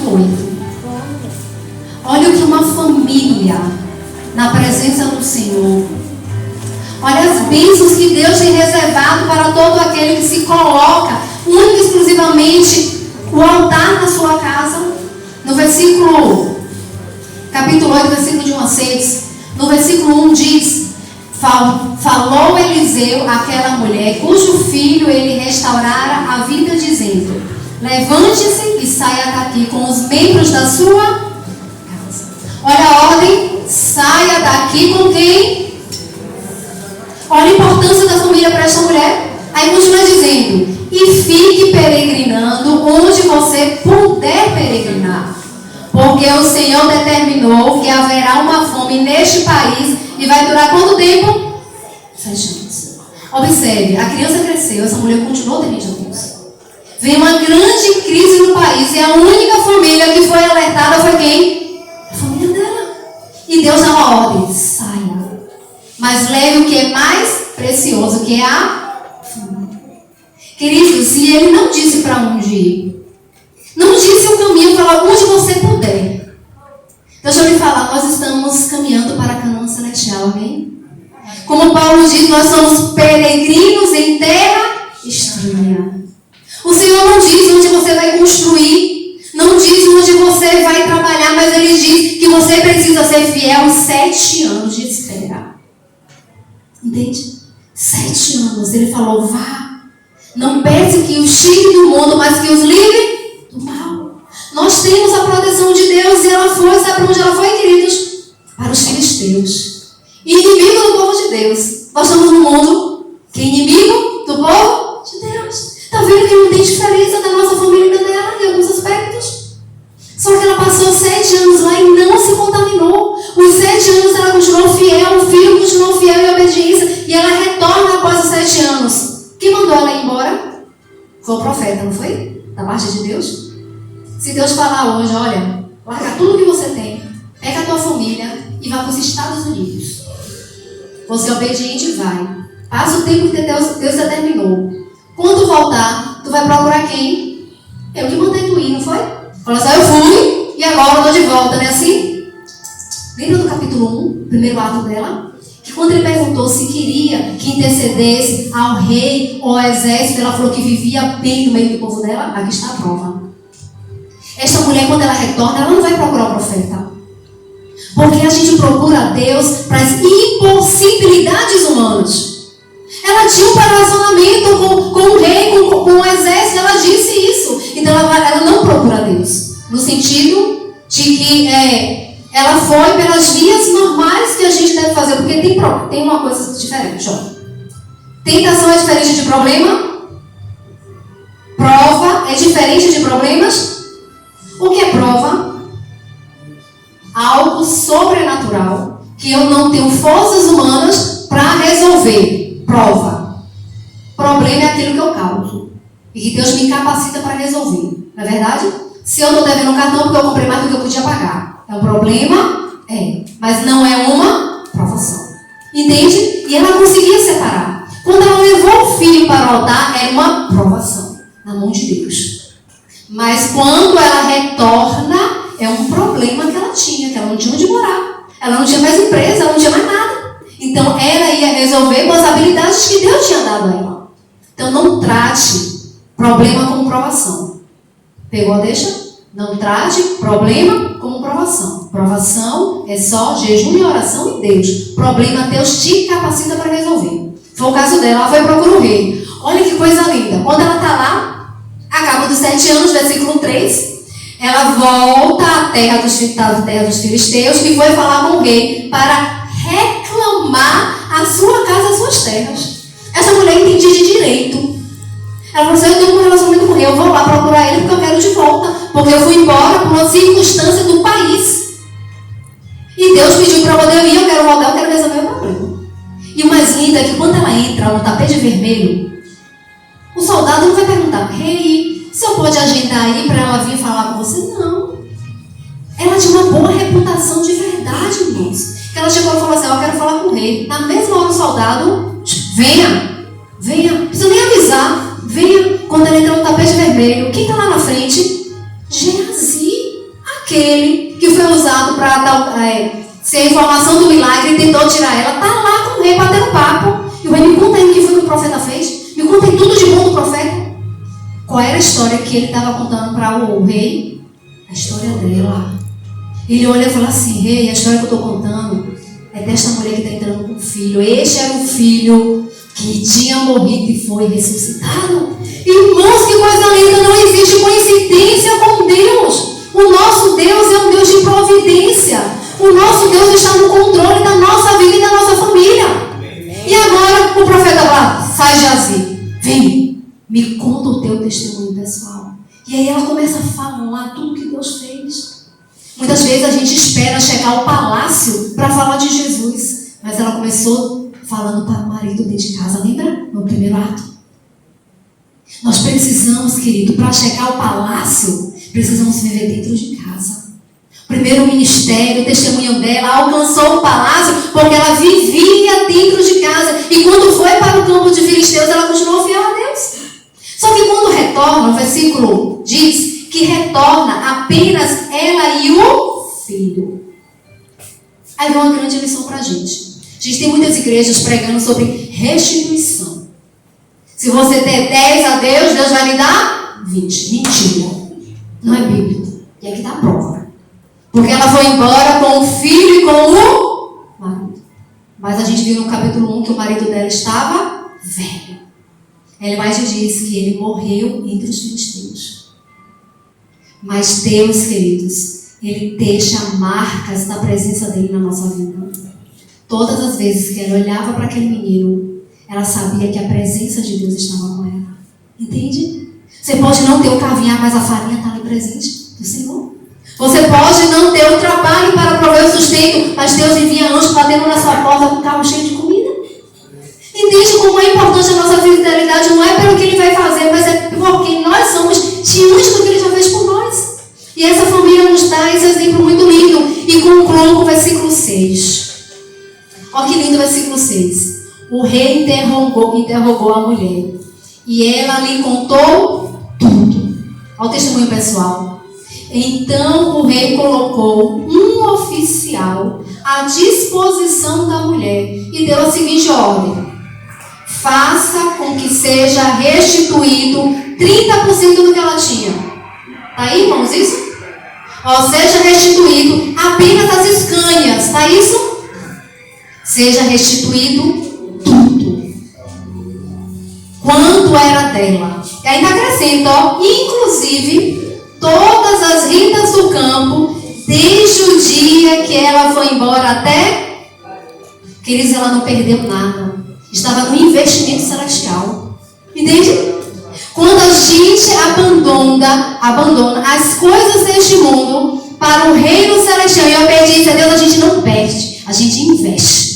8. Olha o que uma família na presença do Senhor. Olha as bênçãos que Deus tem reservado para todo aquele que se coloca única e exclusivamente o altar na sua casa. No versículo, capítulo 8, versículo de 1 a 6, no versículo 1 diz: falou Eliseu àquela mulher, cujo filho ele restaurara a vida, dizendo: levante-se e saia daqui com os membros da sua casa. Olha a ordem: saia daqui com quem? Olha a importância da família para esta mulher. Aí continua dizendo: e fique peregrinando onde você puder peregrinar, porque o Senhor determinou que haverá uma fome neste país e vai durar quanto tempo? 7 anos. Observe, a criança cresceu, essa mulher continuou temente a Deus. Veio uma grande crise no país e a única família que foi alertada foi quem? A família dela. E Deus dá uma ordem: saia, mas leve o que é mais precioso, que é a família. Queridos, e ele não disse para onde ir. Não disse o caminho, falou onde você puder. Deixa eu lhe falar, nós estamos caminhando para a Canaã celestial, amém? Como Paulo diz, nós somos peregrinos em terra estranha. O Senhor não diz onde você vai construir, não diz onde você vai trabalhar, mas Ele diz que você precisa ser fiel 7 anos de espera. Entende? 7 anos. Ele falou: vá. Não pense que os tire do mundo, mas que os livre do mal. Nós temos a proteção de Deus e ela foi, sabe para onde ela foi, queridos? Para os filisteus. Inimigo do povo de Deus. Nós estamos no mundo que é inimigo do povo de Deus. Está vendo que não tem diferença da nossa família dela em alguns aspectos? Só que ela passou 7 anos lá e não se contaminou. Os 7 anos ela continuou fiel, o filho continuou fiel em obediência. E ela retorna após os 7 anos. Quem mandou ela ir embora? Foi o profeta, não foi? Da parte de Deus. Se Deus falar hoje: olha, larga tudo que você tem, pega a tua família e vá para os Estados Unidos. Você é obediente, vai. Passa o tempo que Deus determinou. Quando voltar, tu vai procurar quem? Eu que mandei tu ir, não foi? Fala assim: eu fui e agora eu estou de volta, não é assim? Lembra do capítulo 1, primeiro ato dela? Que quando ele perguntou se queria que intercedesse ao rei ou ao exército, ela falou que vivia bem no meio do povo dela. Aqui está a prova. Esta mulher, quando ela retorna, ela não vai procurar o profeta. Porque a gente procura a Deus para as impossibilidades humanas. Ela tinha um relacionamento com o rei, com o exército, ela disse isso. Então ela não procura a Deus. No sentido de que ela foi pelas vias normais que a gente deve fazer. Porque tem uma coisa diferente. Ó. Tentação é diferente de problema. Prova é diferente de problemas. O que é prova? Algo sobrenatural que eu não tenho forças humanas para resolver. Prova. Problema é aquilo que eu causo e que Deus me capacita para resolver. Não é verdade? Se eu estou devendo um cartão porque eu comprei mais do que eu podia pagar, é um problema? É. Mas não é uma provação. Entende? E ela conseguia separar. Quando ela levou o filho para o altar, era uma provação na mão de Deus. Mas quando ela retorna, é um problema que ela tinha, que ela não tinha onde morar. Ela não tinha mais empresa, ela não tinha mais nada. Então ela ia resolver com as habilidades que Deus tinha dado a ela. Então não trate problema como provação. Pegou a deixa? Não trate problema como provação. Provação é só jejum e oração em Deus. Problema Deus te capacita para resolver. Foi o caso dela, ela foi procurar o rei. Olha que coisa linda. Quando ela está lá, acaba dos 7 anos, versículo 3, ela volta à terra dos filisteus e foi falar com o rei para reclamar a sua casa, as suas terras. Essa mulher entendia de direito. Ela falou assim: eu tenho um relacionamento com o rei, eu vou lá procurar ele porque eu quero de volta, porque eu fui embora por uma circunstância do país. E Deus pediu para eu ir, eu quero voltar, eu quero resolver o problema. E o mais lindo é que quando ela entra no tapete vermelho, o soldado não vai perguntar: rei, o senhor pode agendar aí para ela vir falar com você? Não. Ela tinha uma boa reputação de verdade, irmãos. Que ela chegou e falou assim: eu quero falar com o rei. Na mesma hora o soldado: venha, não precisa nem avisar, venha. Quando ela entra no tapete vermelho, quem está lá na frente? Geazi. aquele que foi usado para ser a informação do milagre e tentou tirar ela, está lá com o rei batendo papo. E o rei, me conta aí o que foi que o profeta fez. Me conta aí tudo de bom do profeta. Qual era a história que ele estava contando para o rei? A história dela. Ele olha e fala assim: rei, a história que eu estou contando é desta mulher que está entrando com o filho. Este era o filho que tinha morrido e foi ressuscitado. Irmãos, que coisa linda! Não existe coincidência com Deus. O nosso Deus é um Deus de providência. O nosso Deus está no controle da nossa vida e da nossa família. E agora o profeta fala: sai, Jazi, vem, me conta o teu testemunho pessoal. E aí ela começa a falar tudo que Deus fez. Muitas vezes a gente espera chegar ao palácio para falar de Jesus, mas ela começou falando para o marido dentro de casa, lembra? No primeiro ato. Nós precisamos, querido, para chegar ao palácio, precisamos viver dentro de casa. O primeiro ministério, o testemunho dela alcançou o palácio porque ela vivia dentro de casa. E quando foi para o campo de filisteus, ela continuou fiel a Deus. Só que quando retorna, o versículo diz que retorna apenas ela e o filho. Aí vem uma grande lição para a gente. A gente tem muitas igrejas pregando sobre restituição. Se você der 10 a Deus, Deus vai lhe dar 20. Mentira. Não é bíblico. E aqui está a prova. Porque ela foi embora com o filho e com o marido. Mas a gente viu no capítulo 1 que o marido dela estava velho. Ela mais diz que ele morreu entre os filisteus. Mas Deus, queridos, Ele deixa marcas da presença dEle na nossa vida. Todas as vezes que ela olhava para aquele menino, ela sabia que a presença de Deus estava com ela. Entende? Você pode não ter o caviar, mas a farinha está ali presente do Senhor. Você pode não ter o trabalho para prover o sustento, mas Deus envia anjos batendo na sua porta com um carro cheio de comida. Entende como é importante a nossa fidelidade? Não é pelo que Ele vai fazer, mas é porque nós somos diante do que Ele já fez por nós. E essa família nos dá esse exemplo muito lindo. E concluo com o versículo 6. Olha que lindo o versículo 6. O rei interrogou a mulher. E ela lhe contou tudo. Olha o testemunho pessoal. Então o rei colocou um oficial à disposição da mulher e deu a seguinte ordem: faça com que seja restituído 30% do que ela tinha. Está aí, irmãos, isso? Seja restituído apenas as escânhas. Está isso? Seja restituído tudo. Quanto era dela. E ainda acrescenta, inclusive, todas as rendas do campo, desde o dia que ela foi embora até... Queridos, ela não perdeu nada. Estava no investimento celestial. Entende? Quando a gente abandona as coisas deste mundo para o reino celestial e obediência a Deus, a gente não perde, a gente investe.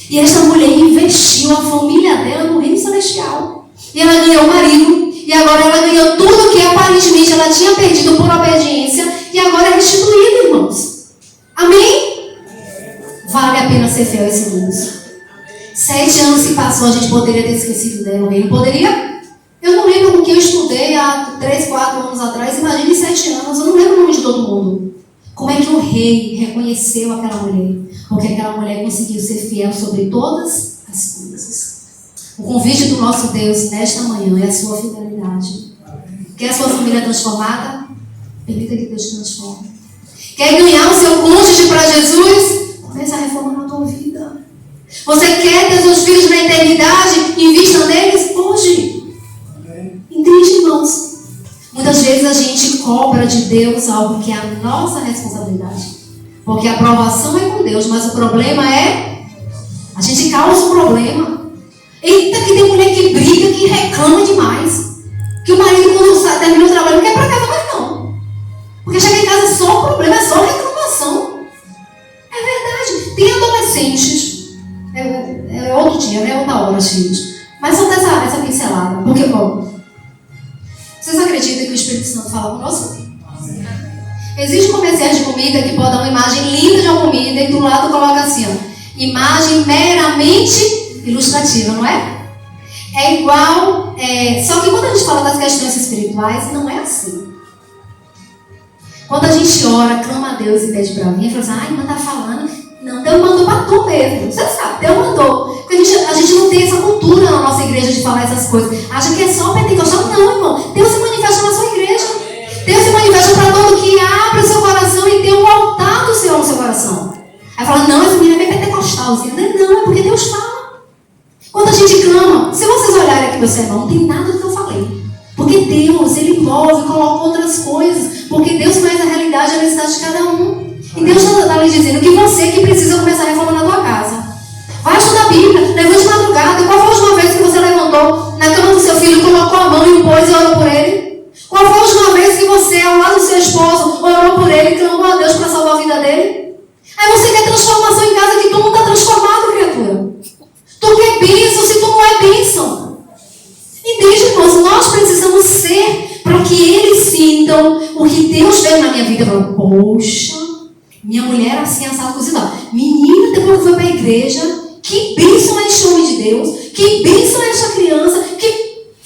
E esta mulher investiu a família dela no reino celestial. E ela ganhou o marido. E agora ela ganhou tudo que aparentemente ela tinha perdido por obediência. E agora é restituído, irmãos. Amém? Vale a pena ser fiel a esse Deus. 7 anos se passou, a gente poderia ter esquecido dela. Não poderia? Eu não lembro o que eu estudei há 3, 4 anos atrás. Imagine 7 anos, eu não lembro o nome de todo mundo. Como é que o rei reconheceu aquela mulher? Porque aquela mulher conseguiu ser fiel sobre todas as coisas. O convite do nosso Deus nesta manhã é a sua fidelidade. Quer a sua família transformada? Permita que Deus te transforme. Quer ganhar o seu cônjuge para Jesus? Comece a reforma na tua vida. Você quer ter seus filhos na eternidade? Invista neles hoje. Entende, irmãos? Muitas vezes a gente cobra de Deus algo que é a nossa responsabilidade. Porque a aprovação é com Deus, mas o problema é... A gente causa um problema. Eita, que tem mulher que briga, que reclama demais. Que o marido, quando termina o trabalho, não quer ir para casa mais não. Porque chega em casa é só problema, é só reclamação. É verdade. Tem adolescentes. É outro dia, né? Outra hora, filhos. Mas só essa pincelada. Porque, bom... Vocês acreditam que o Espírito Santo fala conosco? Existem comerciais de comida que podem dar uma imagem linda de uma comida e do lado coloca assim, ó, imagem meramente ilustrativa, não é? É igual, só que quando a gente fala das questões espirituais, não é assim. Quando a gente ora, clama a Deus e pede para mim, fala assim, ai, irmã tá falando. Não, Deus mandou para tu mesmo. Você sabe, Deus mandou. Porque a gente não tem essa cultura na nossa igreja de falar essas coisas. Acha que é só pentecostal. Não, irmão. Deus se manifesta na sua igreja. Deus se manifesta para todo que abre o seu coração e tem um altar do Senhor no seu coração. Aí fala, não, essa menina é bem pentecostal. Assim. Não, é porque Deus fala. Quando a gente clama, se vocês olharem aqui para o sermão, não tem nada do que eu falei. Porque Deus, Ele move, coloca outras coisas. Porque Deus conhece a realidade e a necessidade de cada um. E Deus está lhe dizendo que você que precisa começar a reforma na tua casa. Vai estudar a Bíblia, levante de madrugada. Qual foi a última vez que você levantou na cama do seu filho, colocou a mão e o pôs e orou por ele? Qual foi a última vez que você, ao lado do seu esposo, orou por ele e clamou a Deus para salvar a vida dele? Aí você quer transformação em casa que tu não está transformado, criatura. Tu quer bênção se tu não é bênção. Entende, irmãos? Nós precisamos ser para que eles sintam o que Deus fez na minha vida. Eu falo, poxa, minha mulher assim, assada, cozinhada. Menina, depois que foi para a igreja, que bênção é este homem de Deus, que bênção é esta criança.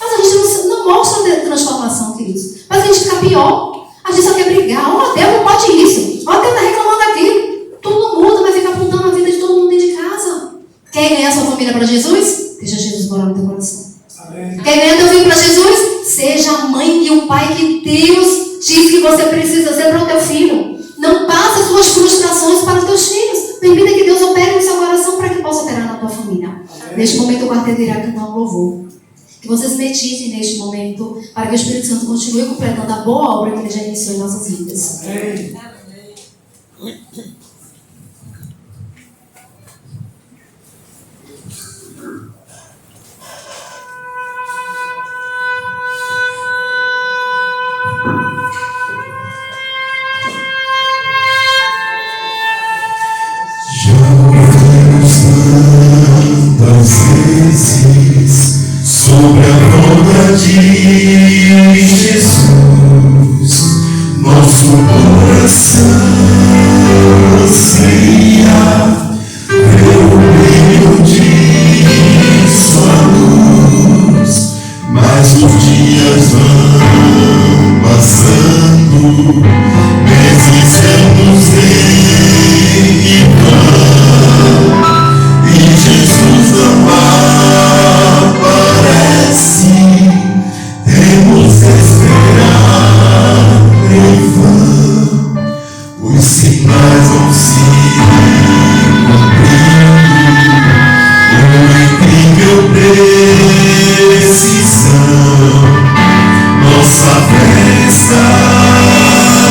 Mas a gente não mostra a transformação, queridos. Mas a gente fica pior. A gente só quer brigar. Ó, Deus não pode isso. Ó, Deus está reclamando daquilo. Tudo muda, vai ficar apontando a vida de todo mundo dentro de casa. Quer ganhar sua família para Jesus? Deixa Jesus morar no teu coração. Amém. Quer ganhar teu filho para Jesus? Seja a mãe e o pai que Deus diz que você precisa ser para o teu filho. Não passe as suas frustrações para os teus filhos. Permita que Deus opere no seu coração para que possa operar na tua família. Amém. Neste momento o quarteto irá cantar um louvor. Que vocês meditem neste momento para que o Espírito Santo continue completando a boa obra que Ele já iniciou em nossas vidas. Amém. Sobre a volta de Jesus, nosso coração anseia ver o brilho de sua luz, mas os dias vão passando, meses anos vêm e vão, e Jesus não aparece. Temos que esperar em vão, os sinais vão se cumprindo, uma incrível precisão. Nossa fé está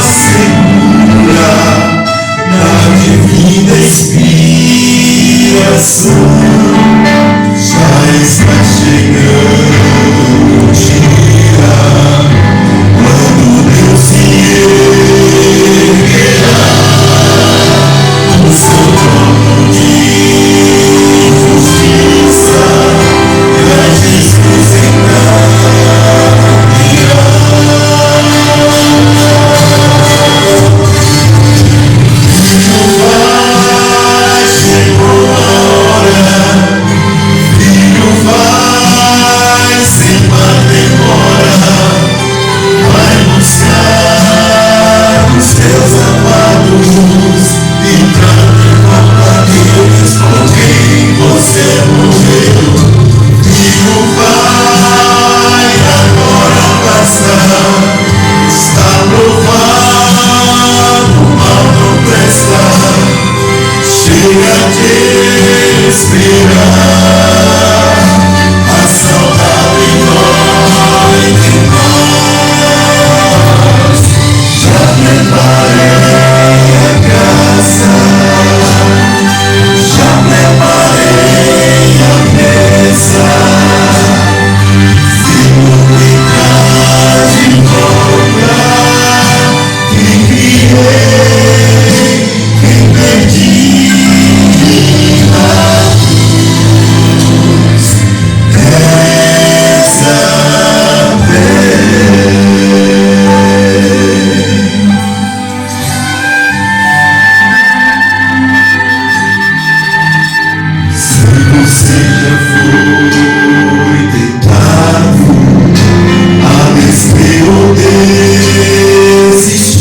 segura na divina expiação. Já está chegando o dia quando Deus se erguerá no seu trono de justiça, e a Jesus encaminhará. Filho, vai, chegou a hora. Filho, vai, sem mais demora, vai buscar os teus amados e transformar Deus com quem você morreu. Filho, vai agora passar, está provado, o mal não presta, chega de esperar. A saudade dói em nós. Já preparei a casa, já preparei a mesa. Fico em casa de volta, quem criei, quem perdi na cruz. Dessa vez, se você já foi tentado a descrer ou desistir,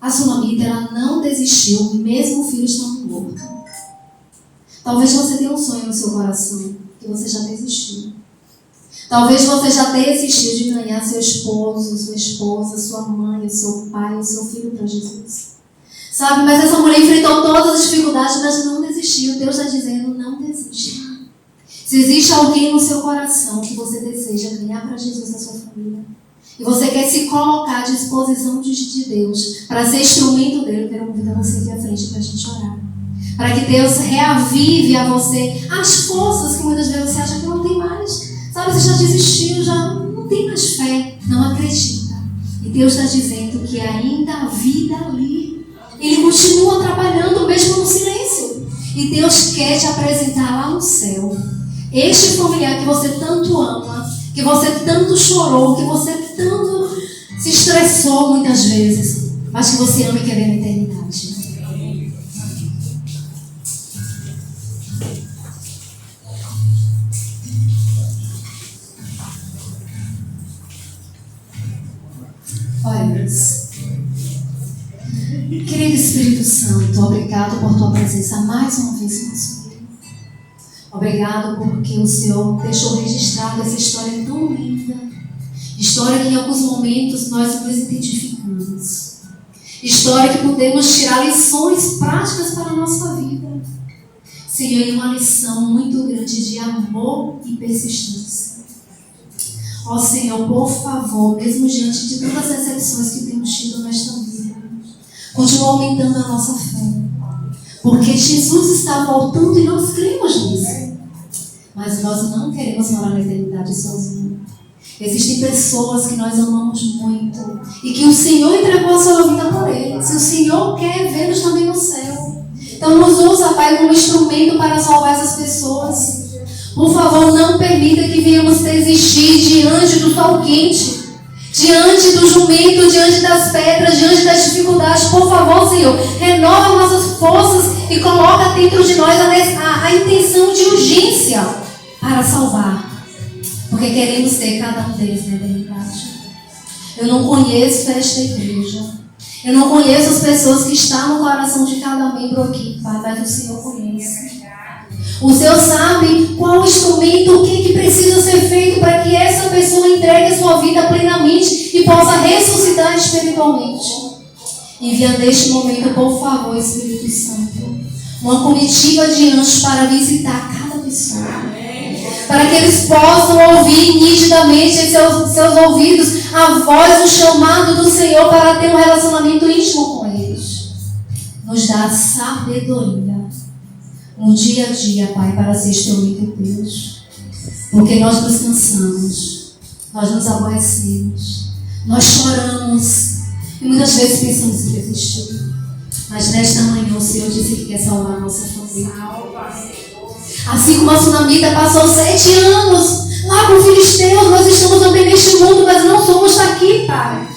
A Sunamita, ela não desistiu, mesmo o filho estando morto. Talvez você tenha um sonho no seu coração que você já desistiu. Talvez você já desistiu de ganhar seu esposo, sua esposa, sua mãe, o seu pai, o seu filho para Jesus. Sabe, mas essa mulher enfrentou todas as dificuldades, mas não desistiu. Deus está dizendo, não desista. Se existe alguém no seu coração que você deseja ganhar para Jesus na sua família, e você quer se colocar à disposição de Deus para ser instrumento dele, eu quero convidar você aqui à frente para a gente orar. Para que Deus reavive a você as forças que muitas vezes você acha que não tem mais. Sabe, você já desistiu, já não tem mais fé, não acredita. E Deus está dizendo que ainda há vida ali. Ele continua trabalhando mesmo no silêncio. E Deus quer te apresentar lá no céu este familiar que você tanto ama, que você tanto chorou, que você tanto se estressou muitas vezes, mas que você ama e quer ver na eternidade. Oremos. Querido Espírito Santo, obrigado por tua presença mais uma vez no nosso meio. Obrigado porque o Senhor deixou registrada essa história tão linda. História que em alguns momentos nós nos identificamos. História que podemos tirar lições práticas para a nossa vida. Senhor, e uma lição muito grande de amor e persistência. Ó Senhor, por favor, mesmo diante de todas as decepções que temos tido nesta vida, continua aumentando a nossa fé. Porque Jesus está voltando e nós cremos nisso. Mas nós não queremos morar na eternidade sozinhos. Existem pessoas que nós amamos muito e que o Senhor entregou a sua vida por eles. E o Senhor quer vê-los também no céu. Então nos usa, Pai, como instrumento para salvar essas pessoas. Por favor, não permita que venhamos desistir diante do sol quente, diante do jumento, diante das pedras, diante das dificuldades. Por favor, Senhor, renova nossas forças e coloca dentro de nós a intenção de urgência para salvar. Porque queremos ter cada um deles na eternidade. Eu não conheço esta igreja. Eu não conheço as pessoas que estão no coração de cada membro aqui, Pai, mas o Senhor conhece. O Senhor sabe qual instrumento, o que precisa ser feito para que essa pessoa entregue a sua vida plenamente e possa ressuscitar espiritualmente. Envia neste momento, por favor, Espírito Santo, uma comitiva de anjos para visitar cada pessoa. Para que eles possam ouvir nitidamente em seus ouvidos a voz, o chamado do Senhor para ter um relacionamento íntimo com eles. Nos dá sabedoria no dia a dia, Pai, para ser instrumento de Deus. Porque nós nos cansamos, nós nos aborrecemos, nós choramos e muitas vezes pensamos em desistir. Mas nesta manhã o Senhor disse que quer salvar a nossa família. Assim como a Sunamita passou 7 anos lá com os filisteus, nós estamos também neste mundo, mas não somos daqui, Pai.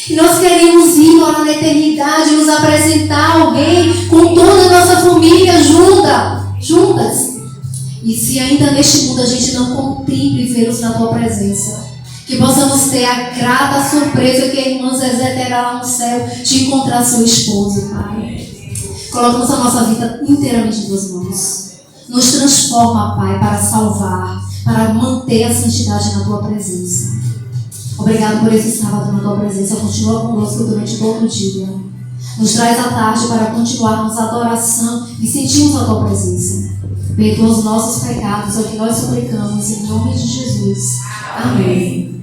E nós queremos ir morar na eternidade, nos apresentar alguém com toda a nossa família juntas. E se ainda neste mundo a gente não contemple ver-nos na tua presença, que possamos ter a grata surpresa que a irmã Zezé terá lá no céu de encontrar seu esposo, Pai. Colocamos a nossa vida inteiramente em tuas mãos. Nos transforma, Pai, para salvar, para manter a santidade na tua presença. Obrigado por esse sábado na tua presença. Continua conosco durante todo o dia. Nos traz à tarde para continuarmos a adoração e sentirmos a tua presença. Perdoa os nossos pecados, é o que nós suplicamos em nome de Jesus. Amém.